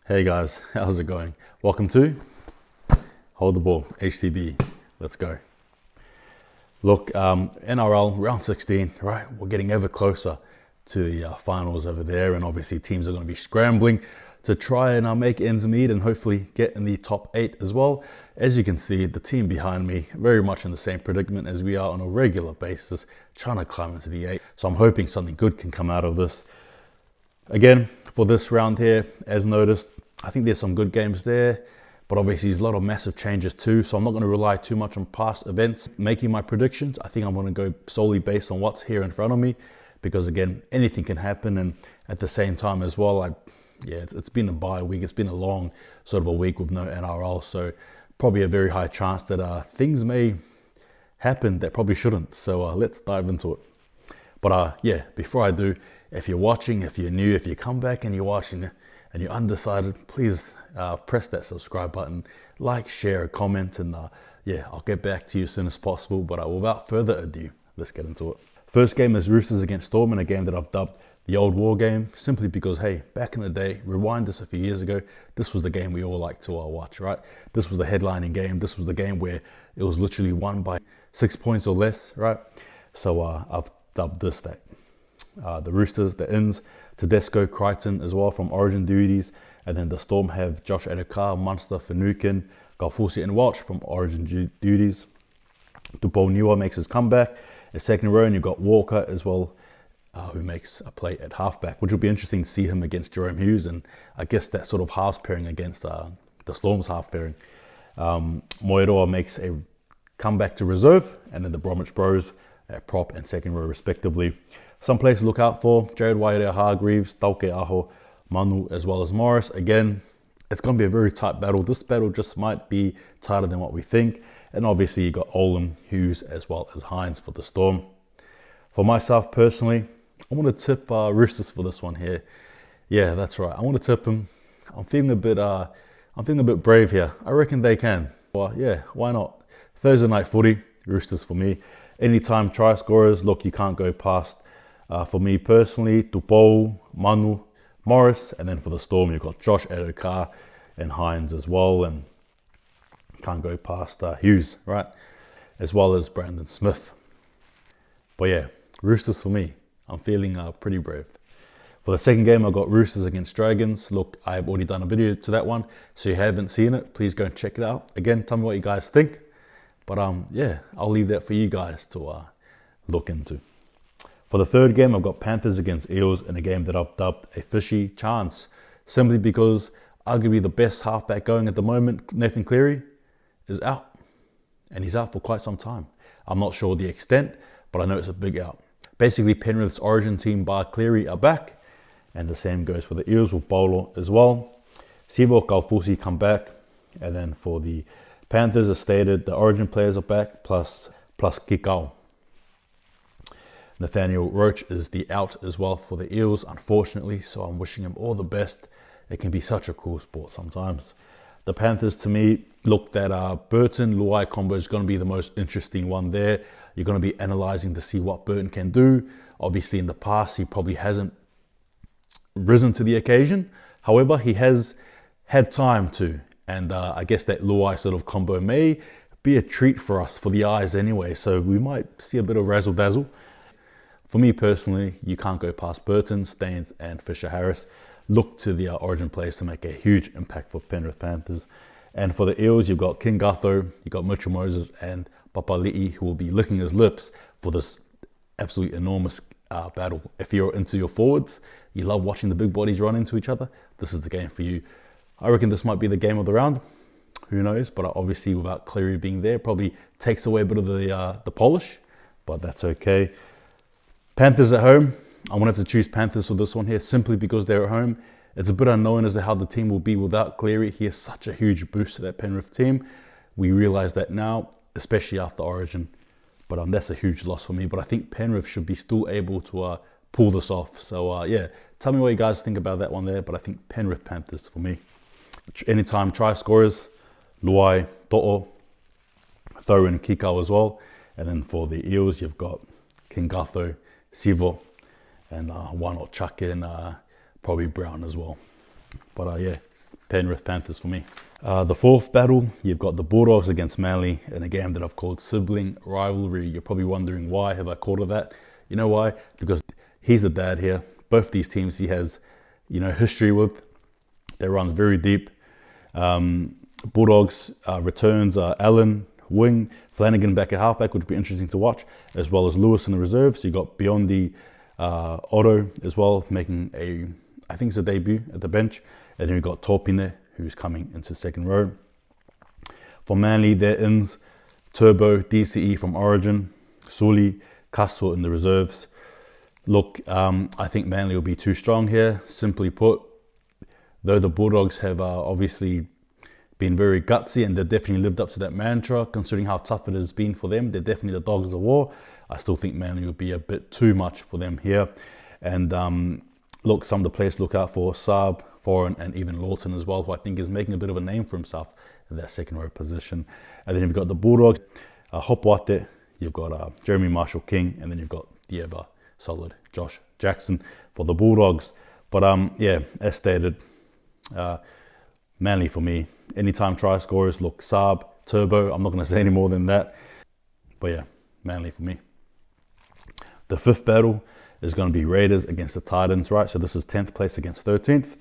Hey guys, how's it going? Welcome to Hold the Ball, HTB. Let's go. Look, NRL round 16, right? We're getting ever closer to the finals over there, and obviously teams are going to be scrambling to try and make ends meet and hopefully get in the top 8 as well. As you can see, the team behind me very much in the same predicament as we are on a regular basis, trying to climb into the 8. So I'm hoping something good can come out of this. Again, for this round here, as noticed, I think there's some good games there, but obviously there's a lot of massive changes too, so I'm not going to rely too much on past events. Making my predictions, I think I'm going to go solely based on what's here in front of me, because again, anything can happen, and at the same time as well, it's been a bye week, it's been a long sort of a week with no NRL, so probably a very high chance that things may happen that probably shouldn't, so let's dive into it. But before I do, if you're watching, if you're new, if you come back and you're watching and you're undecided, please press that subscribe button, like, share, comment, and I'll get back to you as soon as possible. But without further ado, let's get into it. First game is Roosters against Storm, in a game that I've dubbed the old war game, simply because, hey, back in the day, rewind this a few years ago, this was the game we all liked to watch, right? This was the headlining game. This was the game where it was literally won by 6 points or less, right? So I've dubbed this that. The Roosters, the Ins, Tedesco, Crichton as well from Origin duties, and then the Storm have Josh Adokar, Munster, Finucane, Galfusi and Welch from Origin duties. Tupou Niwa makes his comeback. A second row, and you've got Walker as well, who makes a play at halfback, which will be interesting to see him against Jerome Hughes, and I guess that sort of halves pairing against the Storm's half pairing. Moeroa makes a comeback to reserve, and then the Bromwich Bros at prop and second row respectively. Some players to look out for: Jared Waerea-Hargreaves, Tauke Aho, Manu, as well as Morris. Again, it's going to be a very tight battle. This battle just might be tighter than what we think. And obviously you got Olam, Hughes, as well as Hines for the Storm. For myself personally, I want to tip Roosters for this one here. Yeah, that's right. I want to tip them. I'm feeling a bit brave here. I reckon they can. Well, yeah, why not? Thursday night footy, Roosters for me. Anytime try scorers, look, you can't go past. For me personally, Tupou, Manu, Morris, and then for the Storm, you've got Josh Adokar and Hines as well, and can't go past Hughes, right? As well as Brandon Smith. But yeah, Roosters for me. I'm feeling pretty brave. For the second game, I got Roosters against Dragons. Look, I've already done a video to that one, so if you haven't seen it, please go and check it out. Again, tell me what you guys think. But I'll leave that for you guys to look into. For the third game, I've got Panthers against Eels, in a game that I've dubbed a fishy chance, simply because arguably the best halfback going at the moment, Nathan Cleary, is out, and he's out for quite some time. I'm not sure the extent, but I know it's a big out. Basically, Penrith's Origin team bar Cleary are back, and the same goes for the Eels with Bolo as well. Sivo, Galfusi come back, and then for the Panthers, as stated, the Origin players are back, plus Kikau. Nathaniel Roach is the out as well for the Eels, unfortunately, so I'm wishing him all the best. It can be such a cool sport sometimes. The Panthers, to me, look, that Burton-Luai combo is going to be the most interesting one there. You're going to be analysing to see what Burton can do. Obviously, in the past, he probably hasn't risen to the occasion. However, he has had time to, and I guess that Luai sort of combo may be a treat for us, for the eyes anyway, so we might see a bit of razzle-dazzle. For me personally, you can't go past Burton, Staines and Fisher-Harris. Look to the Origin players to make a huge impact for Penrith Panthers. And for the Eels, you've got King Gutho, you've got Mitchell Moses and Papali'i, who will be licking his lips for this absolutely enormous battle. If you're into your forwards, you love watching the big bodies run into each other, this is the game for you. I reckon this might be the game of the round. Who knows? But obviously without Cleary being there, probably takes away a bit of the polish, but that's okay. Panthers at home. I'm going to have to choose Panthers for this one here, simply because they're at home. It's a bit unknown as to how the team will be without Cleary. He is such a huge boost to that Penrith team. We realise that now, especially after Origin. But that's a huge loss for me. But I think Penrith should be still able to pull this off. So tell me what you guys think about that one there. But I think Penrith Panthers for me. Anytime try scorers, Luai, To'o, throw in Kikau as well. And then for the Eels, you've got King Gutho, Sivo, and why not chuck in probably Brown as well. But Penrith Panthers for me. The fourth battle, you've got the Bulldogs against Manly in a game that I've called sibling rivalry. You're probably wondering why have I called it that. You know why? Because he's the dad here. Both these teams he has, history with. They run very deep. Bulldogs returns Allen, wing, Flanagan back at halfback, which would be interesting to watch, as well as Lewis in the reserves. You got Biondi, Otto as well, making I think it's a debut at the bench. And then you've got Torpine, who's coming into second row. For Manly, their ins, Turbo, DCE from Origin, Sully, Castro in the reserves. Look, I think Manly will be too strong here. Simply put, though the Bulldogs have obviously been very gutsy and they've definitely lived up to that mantra, considering how tough it has been for them. They're definitely the dogs of war. I still think Manly will be a bit too much for them here. And look, some of the players to look out for, Saab, Foreign, and even Lawton as well, who I think is making a bit of a name for himself in that second row position. And then you've got the Bulldogs, Hopwate, you've got Jeremy Marshall-King, and then you've got the ever solid Josh Jackson for the Bulldogs. But yeah, as stated, Manly for me. Anytime try scorers, look, Saab, Turbo, I'm not going to say any more than that. But yeah, Manly for me. The fifth battle is going to be Raiders against the Titans, right? So this is 10th place against 13th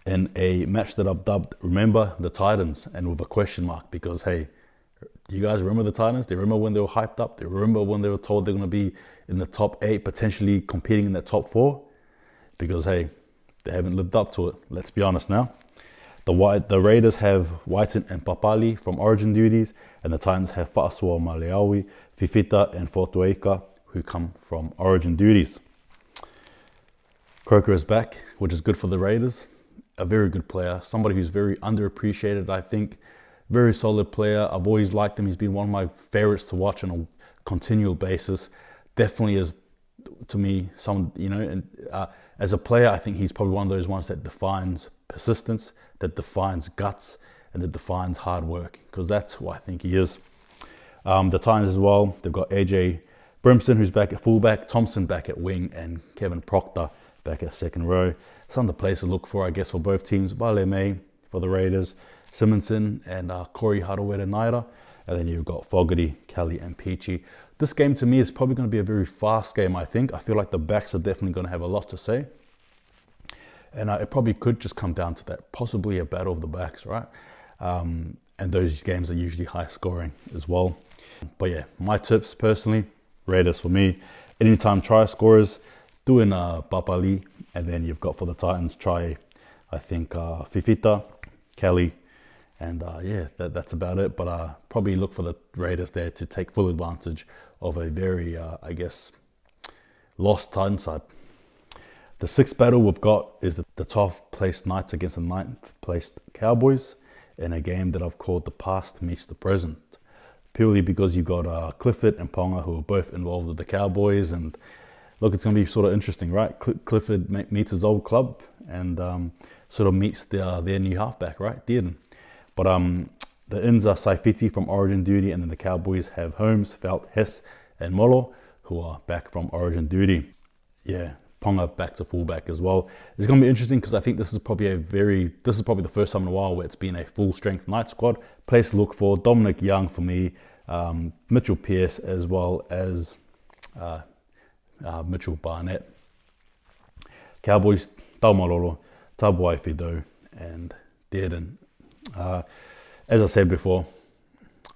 in a match that I've dubbed, remember the Titans, and with a question mark, because hey, do you guys remember the Titans? Do you remember when they were hyped up? Do you remember when they were told they're going to be in the top 8, potentially competing in the top 4? Because hey, they haven't lived up to it. Let's be honest now. The Raiders have Whiten and Papali from Origin duties, and the Titans have Fa'asua Maleaui, Fifita, and Fotueka, who come from Origin duties. Croker is back, which is good for the Raiders. A very good player, somebody who's very underappreciated, I think. Very solid player. I've always liked him. He's been one of my favorites to watch on a continual basis. Definitely is, to me, as a player, I think he's probably one of those ones that defines persistence, that defines guts, and that defines hard work, because that's who I think he is. The Titans as well, they've got AJ Brimston, who's back at fullback, Thompson back at wing, and Kevin Proctor back at second row. Some of the players to look for, I guess, for both teams. Vale May for the Raiders, Simonson and Corey Harawira-Naira. And then you've got Fogarty, Kelly and Peachy. This game to me is probably going to be a very fast game, I think. I feel like the backs are definitely going to have a lot to say. And it probably could just come down to that, possibly a battle of the backs, right? And those games are usually high scoring as well. But yeah, my tips personally, Raiders for me. Anytime try scorers, doing Papali, and then you've got for the Titans, try, I think, Fifita, Kelly, and yeah, that's about it. But probably look for the Raiders there to take full advantage of a very, I guess, lost Titan side. The sixth battle we've got is the 12th placed Knights against the 9th placed Cowboys in a game that I've called the past meets the present. Purely because you've got Clifford and Ponga, who are both involved with the Cowboys, and look, it's going to be sort of interesting, right? Clifford meets his old club and sort of meets their new halfback, right? Dearden. But the ins are Saifiti from Origin duty, and then the Cowboys have Holmes, Felt, Hess, and Molo, who are back from Origin duty. Yeah, Ponga back to fullback as well. It's going to be interesting because I think this is probably the first time in a while where it's been a full strength Knight squad. Place to look for, Dominic Young for me, Mitchell Pearce, as well as Mitchell Barnett. Cowboys, Taumalolo, Tabuai Fido, and Dearden. As I said before,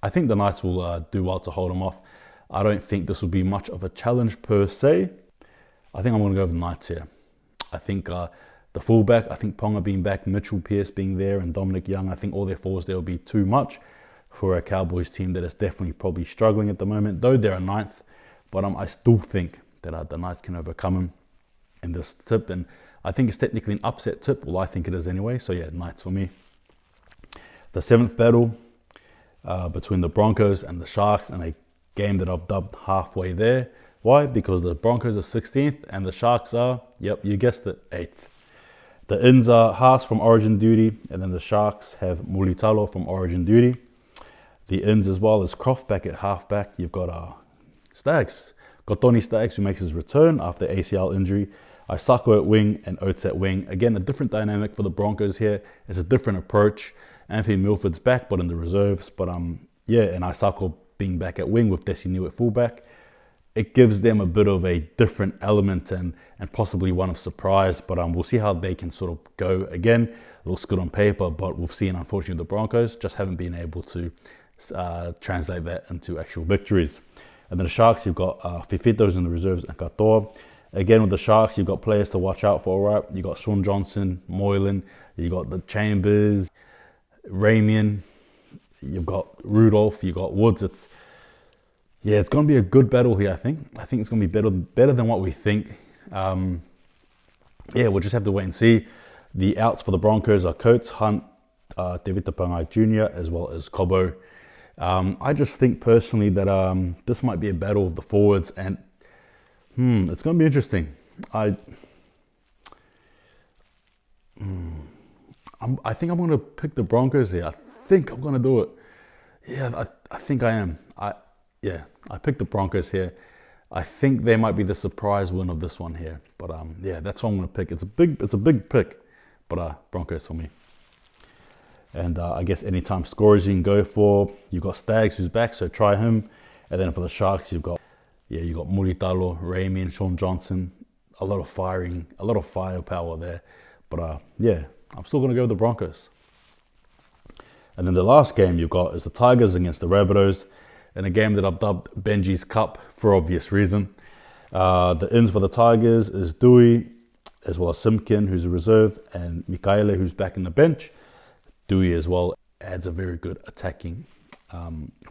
I think the Knights will do well to hold them off. I don't think this will be much of a challenge per se. I think I'm going to go with the Knights here. I think the fullback, I think Ponga being back, Mitchell Pearce being there, and Dominic Young, I think all their forwards there will be too much for a Cowboys team that is definitely probably struggling at the moment, though they're a 9th. But I still think that the Knights can overcome them in this tip, and I think it's technically an upset tip. Well, I think it is anyway. So yeah, Knights for me. The 7th battle between the Broncos and the Sharks in a game that I've dubbed halfway there. Why? Because the Broncos are 16th and the Sharks are, yep, you guessed it, 8th. The ins are Haas from Origin duty, and then the Sharks have Mulitalo from Origin duty. The ins as well as Croft back at halfback. You've got Staggs, Kotoni Staggs, who makes his return after ACL injury. Isako at wing and Oates at wing. Again, a different dynamic for the Broncos here. It's a different approach. Anthony Milford's back, but in the reserves. But yeah, and Isako being back at wing with Desi New at fullback, it gives them a bit of a different element and possibly one of surprise. But we'll see how they can sort of go. Again, it looks good on paper, but we've seen, unfortunately, the Broncos just haven't been able to translate that into actual victories. And then the Sharks, you've got Fifitos in the reserves and Katoa. Again, with the Sharks, you've got players to watch out for, right? You've got Sean Johnson, Moylan, you've got the Chambers, Ramian, you've got Rudolph, you've got Woods. It's going to be a good battle here, I think. I think it's going to be better than what we think. We'll just have to wait and see. The outs for the Broncos are Coates, Hunt, David Tapangai Jr., as well as Cobo. I just think personally that this might be a battle of the forwards, and it's going to be interesting. I think I'm going to pick the Broncos here. I think I'm going to do it. Yeah, I think I am. I picked the Broncos here. I think they might be the surprise win of this one here. But that's what I'm going to pick. It's a big pick, but Broncos for me. And I guess anytime scorers you can go for. You've got Staggs who's back, so try him. And then for the Sharks, you've got Muritalo, Raimi, and Sean Johnson. A lot of firepower there. But I'm still going to go with the Broncos. And then the last game you've got is the Tigers against the Rabbitohs, in a game that I've dubbed Benji's Cup for obvious reason. The ins for the Tigers is Dewey, as well as Simpkin, who's a reserve, and Mikaele, who's back in the bench. Dewey as well adds a very good attacking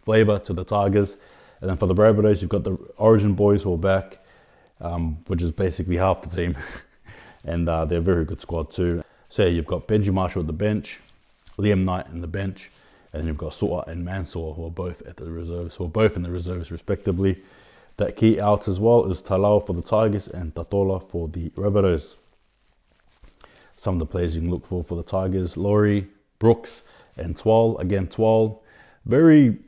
flavour to the Tigers. And then for the Rabbitohs, you've got the Origin boys who are back, which is basically half the team. And they're a very good squad too. So you've got Benji Marshall at the bench, Liam Knight in the bench, and then you've got Su'a and Mansour who are both in the reserves respectively. That key out as well is Talau for the Tigers and Tatola for the Rabbitohs. Some of the players you can look for the Tigers: Laurie, Brooks, and Twal. Again, Twal, very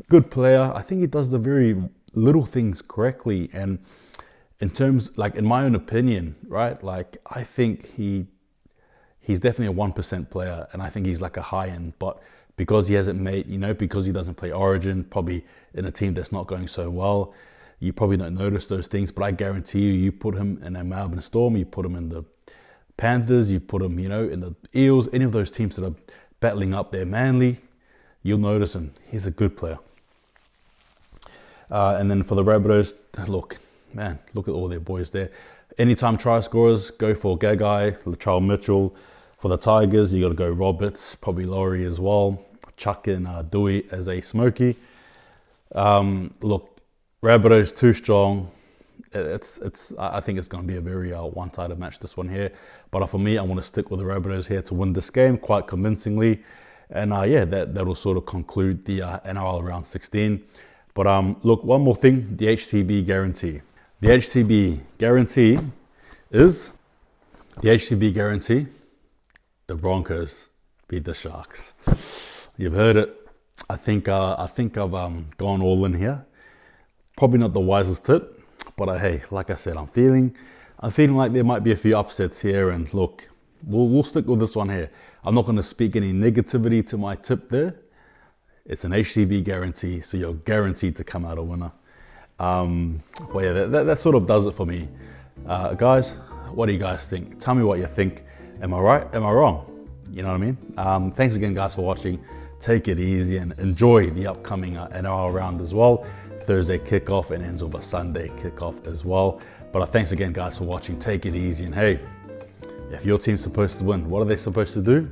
good player. I think he does the very little things correctly. And in terms, like in my own opinion, right? Like I think he's definitely a 1% player, and I think he's like a high end. But because he hasn't made, because he doesn't play Origin, probably in a team that's not going so well, you probably don't notice those things. But I guarantee you put him in a Melbourne Storm, you put him in the Panthers, you put him, in the Eels, any of those teams that are battling up there, Manly, you'll notice him. He's a good player. And then for the Rabbitohs, look at all their boys there. Anytime try scorers, go for Gagai, Latrell Mitchell. For the Tigers, you got to go Roberts, probably Laurie as well. Chuck in Dewey as a smoky. Look, Rabbitohs too strong. I think it's going to be a very one-sided match, this one here. But for me, I want to stick with the Rabbitohs here to win this game quite convincingly. And that will sort of conclude the NRL round 16. But look, one more thing, the HTB guarantee. The HTB guarantee is the Broncos beat the Sharks. You've heard it. I think I've gone all in here. Probably not the wisest tip, but hey, like I said, I'm feeling like there might be a few upsets here. And look, we'll stick with this one here. I'm not going to speak any negativity to my tip there. It's an HTB guarantee, so you're guaranteed to come out a winner. But yeah, that sort of does it for me. Guys, what do you guys think? Tell me what you think. Am I right? Am I wrong? You know what I mean? Thanks again, guys, for watching. Take it easy and enjoy the upcoming NRL round as well. Thursday kickoff and ends with a Sunday kickoff as well. But thanks again, guys, for watching. Take it easy. And hey, if your team's supposed to win, what are they supposed to do?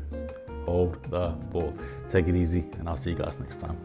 Hold the ball. Take it easy, and I'll see you guys next time.